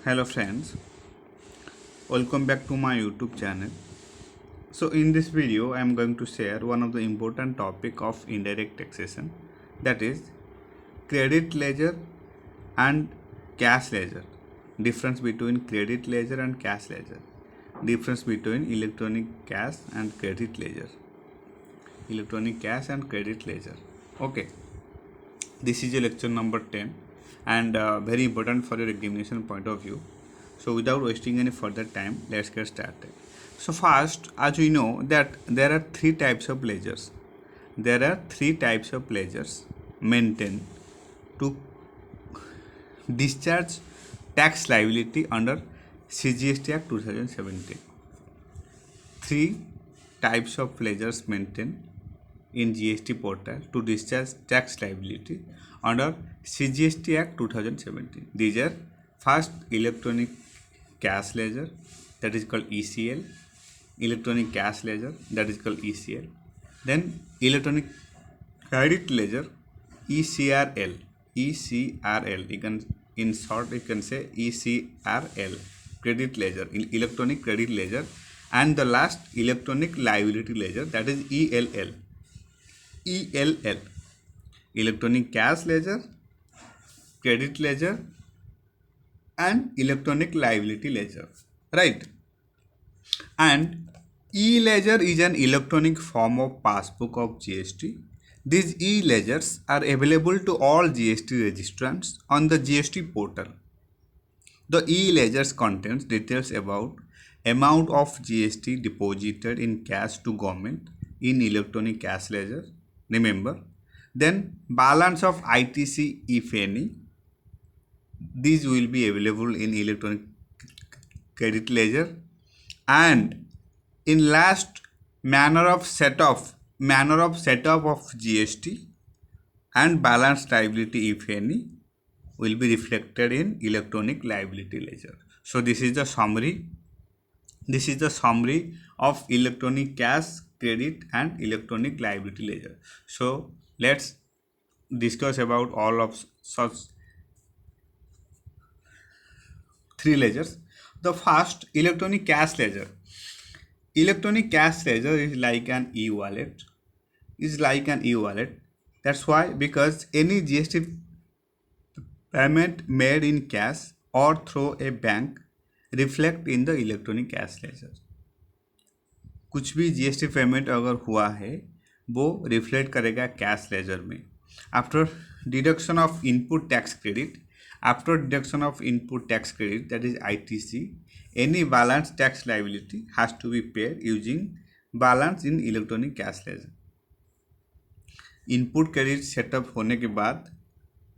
Hello friends, welcome back to my YouTube channel. So in this video I am going to share one of the important topic of indirect taxation, that is credit ledger and cash ledger. Difference between credit ledger and cash ledger. Difference between electronic cash and credit ledger. Electronic cash and credit ledger. Okay. This is your lecture number 10 and very important for your examination point of view. So without wasting any further time, let's get started. So first, as we know that there are three types of ledgers. There are three types of ledgers maintained to discharge tax liability under CGST Act 2017. Three types of ledgers maintained in GST portal to discharge tax liability under CGST Act 2017. These are first electronic cash ledger, that is called ECL, electronic cash ledger, that is called ECL, then electronic credit ledger, ECRL. You can, in short you can say ECRL, credit ledger, electronic credit ledger, and the last electronic liability ledger, that is ELL. Electronic cash ledger, credit ledger, and electronic liability ledger, right? And e-ledger is an electronic form of passbook of GST. These e-ledgers are available to all GST registrants on the GST portal. The e-ledgers contains details about amount of GST deposited in cash to government in electronic cash ledger, remember, then balance of ITC if any. These will be available in electronic credit ledger, and in last, manner of set off of GST and balance liability if any will be reflected in electronic liability ledger. So this is the summary. This is the summary of electronic cash, credit, and electronic liability ledger. So let's discuss about all of such three ledgers. The first, electronic cash ledger. Electronic cash ledger is like an e-wallet. That's why, because any GST payment made in cash or through a bank reflect in the electronic cash ledger. कुछ भी GST payment अगर हुआ है वो reflect करेगा cash ledger में. After deduction of input tax credit, that is ITC, any balance tax liability has to be paid using balance in electronic cash ledger. Input credit setup होने के बाद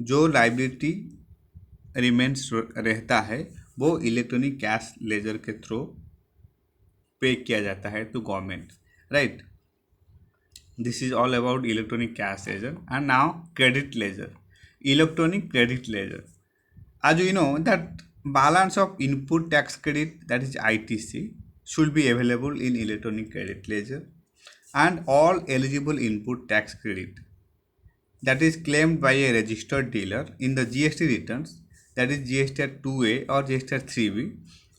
जो लाइबिलिटी रिमेन्स रहता है वो electronic cash ledger के through pay किया जाता है to government, right. This is all about electronic cash ledger. And now credit ledger, electronic credit ledger. As you know that balance of input tax credit, that is ITC, should be available in electronic credit ledger, and all eligible input tax credit that is claimed by a registered dealer in the GST returns, that is GST 2A or GST 3B,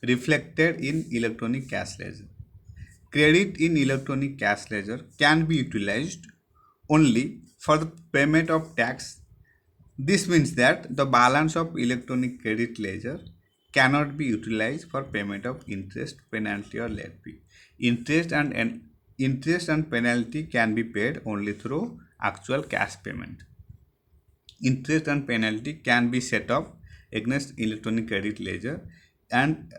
reflected in electronic cash ledger. Credit in electronic cash ledger can be utilized only for the payment of tax. This means that the balance of electronic credit ledger cannot be utilized for payment of interest, penalty, or late fee. Interest and penalty can be paid only through actual cash payment. Interest and penalty can be set off against electronic credit ledger, and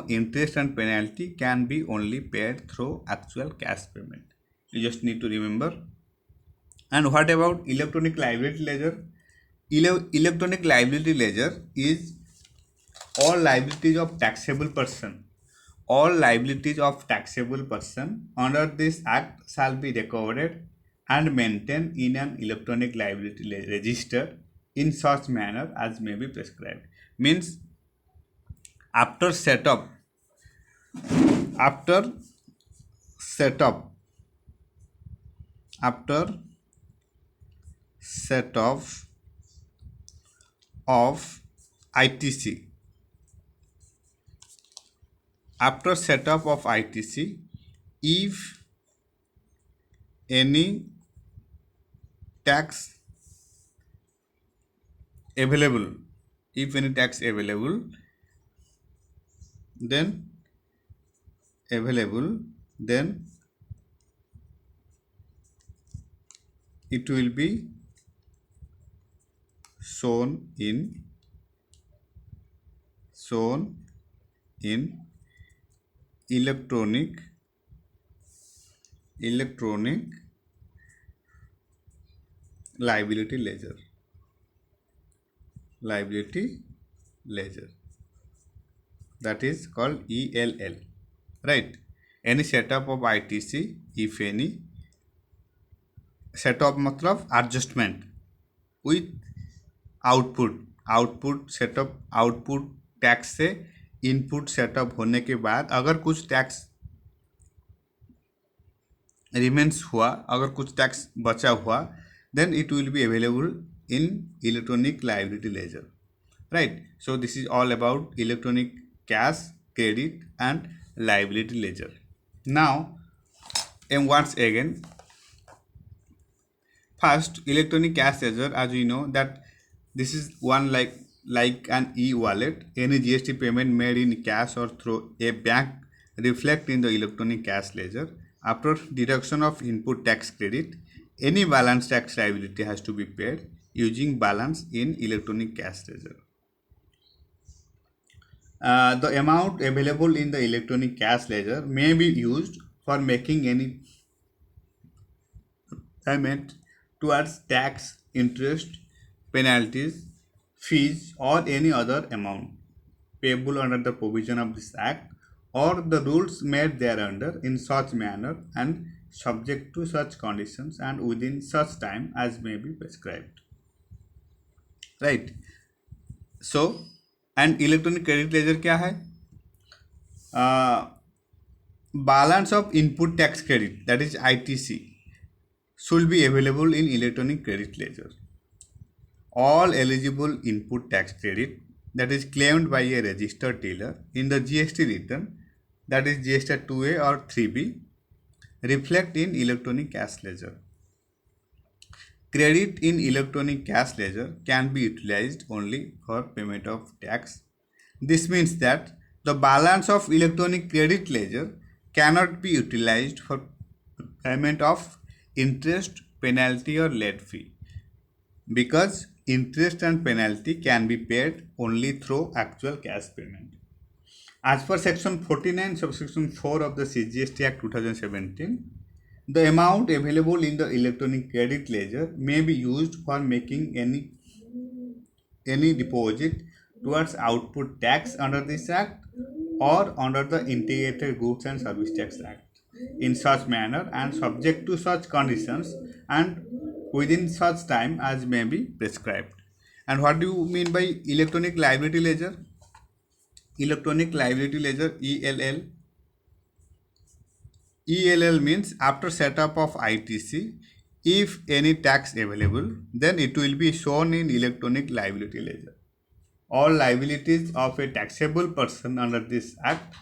interest and penalty can be only paid through actual cash payment. You just need to remember. And what about electronic liability ledger? Electronic liability ledger is all liabilities of taxable person. All liabilities of taxable person under this act shall be recorded and maintained in an electronic liability register in such manner as may be prescribed. Means after setup of ITC, after setup of ITC, if any tax available, if any tax available, then it will be shown in electronic liability ledger. That is called ELL, right? Any setup of ITC, if any setup मतलब adjustment with output setup, output tax से input setup होने के बाद अगर कुछ tax remains हुआ, अगर कुछ टैक्स बचा हुआ, then it will be available in electronic liability ledger, right? So this is all about electronic cash, credit and liability ledger. Now and once again, first electronic cash ledger, as we know that this is one like an e-wallet. Any GST payment made in cash or through a bank reflect in the electronic cash ledger. After deduction of input tax credit, any balance tax liability has to be paid using balance in electronic cash ledger. The amount available in the electronic cash ledger may be used for making any payment towards tax, interest, penalties, fees, or any other amount payable under the provision of this Act or the rules made thereunder in such manner and subject to such conditions and within such time as may be prescribed. Right? So, and electronic credit ledger क्या है? Balance of input tax credit, that is ITC, should be available in electronic credit ledger. All eligible input tax credit that is claimed by a registered dealer in the GST return, that is GST 2A or 3B, reflect in electronic cash ledger. Credit in electronic cash ledger can be utilized only for payment of tax. This means that the balance of electronic credit ledger cannot be utilized for payment of interest, penalty or late fee, because interest and penalty can be paid only through actual cash payment. As per section 49 subsection 4 of the CGST Act 2017, the amount available in the electronic credit ledger may be used for making any deposit towards output tax under this Act or under the Integrated Goods and Service Tax Act in such manner and subject to such conditions and within such time as may be prescribed. And what do you mean by electronic liability ledger? Electronic liability ledger, ELL. ELL means after setup of ITC, if any tax available, then it will be shown in electronic liability ledger. All liabilities of a taxable person under this Act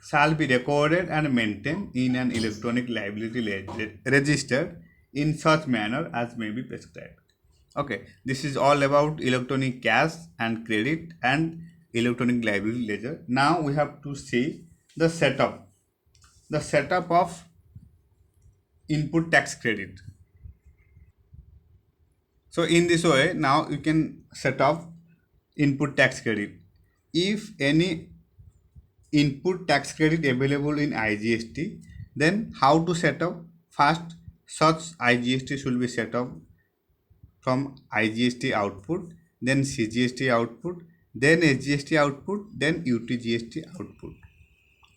shall be recorded and maintained in an electronic liability ledger registered in such manner as may be prescribed. Okay, this is all about electronic cash and credit and electronic liability ledger. Now we have to see the setup of input tax credit. So in this way, now you can set up input tax credit. If any input tax credit available in IGST, then how to set up? First, such IGST should be set up from IGST output, then CGST output, then SGST output, then UTGST output.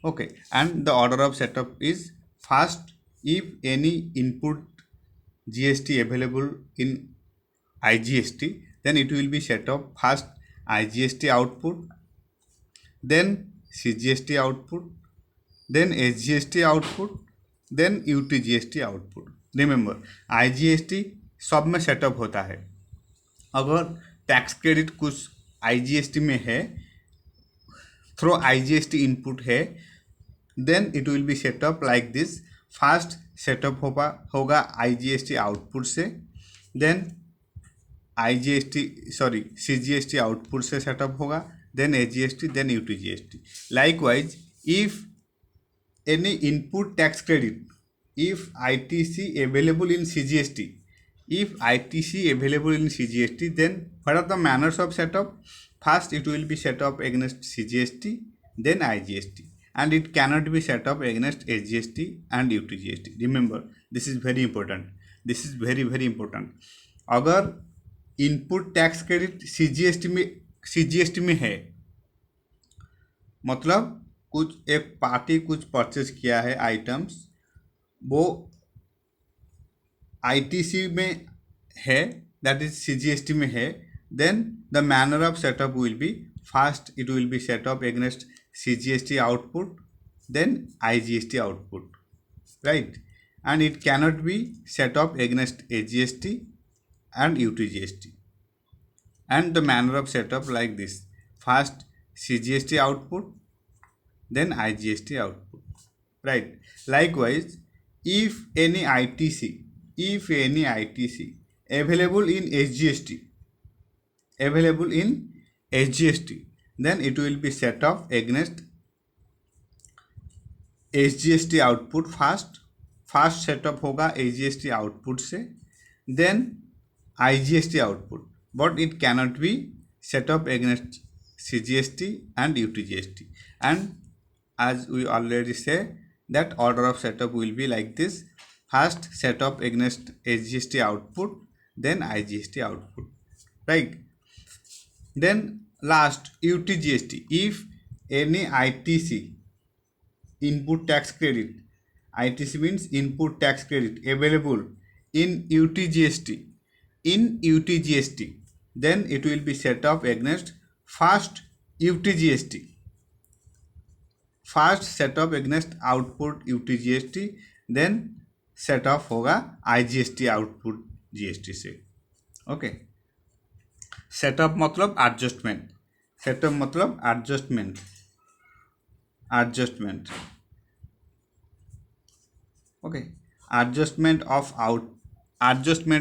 Okay, and the order of setup is first, if any input GST available in IGST, then it will be set up first IGST output, then CGST output, then SGST output, then UTGST output. Remember, IGST सब में setup होता है. अगर tax credit कुछ IGST में है, through IGST input है, then it will be set up like this. First setup होगा IGST आउटपुट से, देन CGST आउटपुट से सेटअप होगा, then AGST, then UTGST. Likewise, if any input tax credit, if ITC available in CGST, then what are the manners of setup? First, it will be set up against CGST, then IGST, and it cannot be set up against SGST and UTGST. Remember, this is very important. This is very very important. अगर input tax credit CGST में है, मतलब कुछ एक party कुछ purchase किया है items, वो ITC में है, दैट इज CGST में है, then the manner of setup will be, first it will be set up against CGST output, then IGST output, right? And it cannot be set up against AGST and UTGST. And the manner of setup like this: first CGST output, then IGST output, right? Likewise, if any ITC available in SGST, then it will be set up against SGST output. First setup होगा AGST output से, then IGST output, but it cannot be setup against CGST and UTGST. And as we already say, that order of setup will be like this: first setup against SGST output, then IGST output, right? Then last, UTGST. If any ITC, input tax credit, ITC means input tax credit, available in UTGST, then it will be set up against first UTGST. First setup against output UTGST, then setup होगा IGST output GST से. Okay, setup मतलब adjustment, okay, adjustment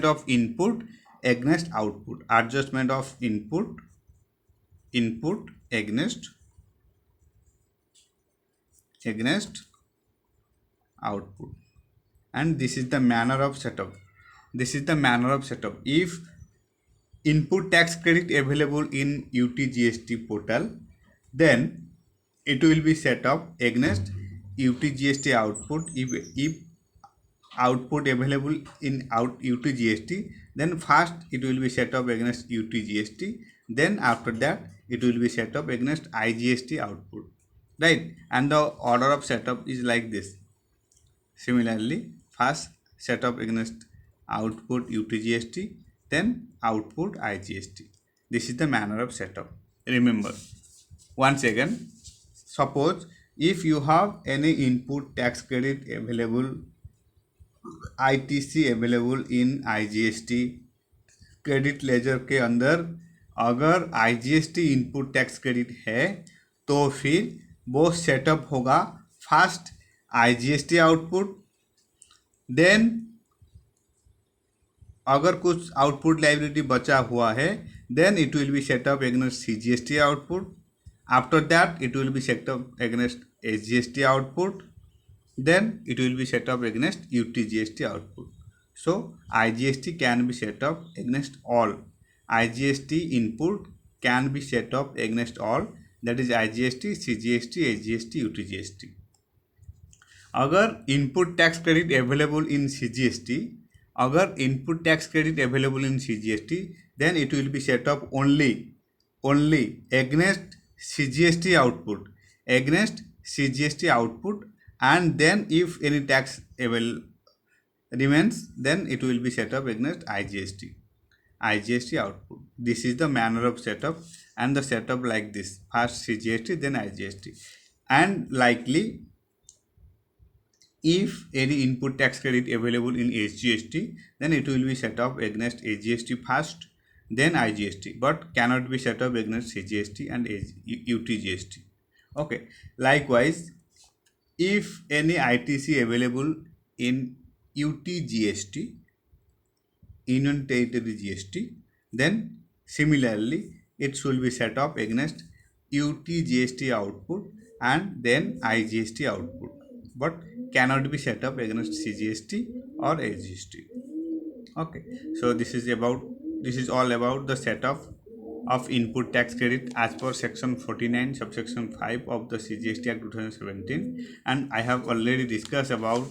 of input against output, adjustment of input against output. And this is the manner of setup. If input tax credit available in UTGST portal, then it will be set up against UTGST output. If output available in UTGST, then first it will be set up against UTGST, then after that it will be set up against IGST output, right? And the order of setup is like this. Similarly, first setup against output UTGST, then output IGST. This is the manner of setup. Remember, once again, suppose if you have any input tax credit available, ITC available in IGST, credit ledger के अंदर अगर IGST input tax credit है तो फिर वो setup होगा first IGST output, then अगर कुछ आउटपुट लाइबिलिटी बचा हुआ है then it will be setup against CGST output, after that it will be setup against SGST output, then it will be set up against UTGST output. So IGST can be set up against all. IGST input can be set up against all, that is IGST, CGST, SGST, UTGST. अगर input tax credit available in CGST, then it will be set up only against CGST output, and then if any tax remains, then it will be set up against IGST output. This is the manner of setup, and the setup like this: first CGST, then IGST. And likely, if any input tax credit available in SGST, then it will be set up against SGST first, then IGST, but cannot be set up against CGST and UTGST. Okay, likewise, if any ITC available in UTGST, Union Territory GST, then similarly it should be set off against UTGST output and then IGST output, but cannot be set up against CGST or SGST. Okay, so this is all about the setup of input tax credit as per section 49 subsection 5 of the CGST Act 2017, and I have already discussed about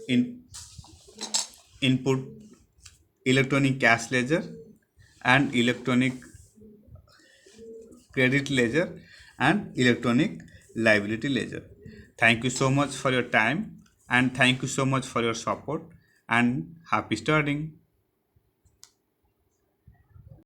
in input electronic cash ledger and electronic credit ledger and electronic liability ledger. Thank you so much for your time, and thank you so much for your support, and happy studying.